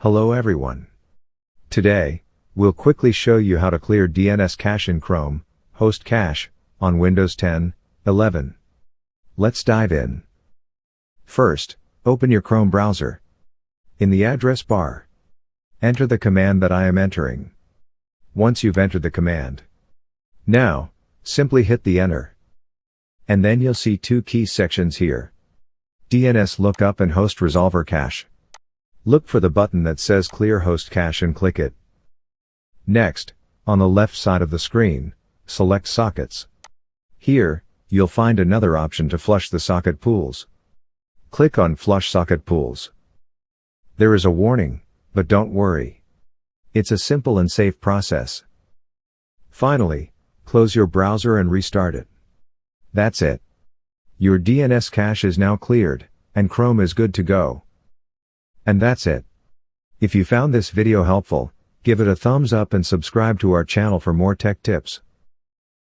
Hello everyone. Today, we'll quickly show you how to clear DNS cache in Chrome, host cache, on Windows 10, 11. Let's dive in. First, open your Chrome browser. In the address bar, enter the command that I am entering. Once you've entered the command, now, simply hit the enter. And then you'll see two key sections here. DNS Lookup and Host Resolver Cache. Look for the button that says Clear Host Cache and click it. Next, on the left side of the screen, select Sockets. Here, you'll find another option to flush the socket pools. Click on Flush Socket Pools. There is a warning, but don't worry. It's a simple and safe process. Finally, close your browser and restart it. That's it. Your DNS cache is now cleared, and Chrome is good to go. And that's it. If you found this video helpful, give it a thumbs up and subscribe to our channel for more tech tips.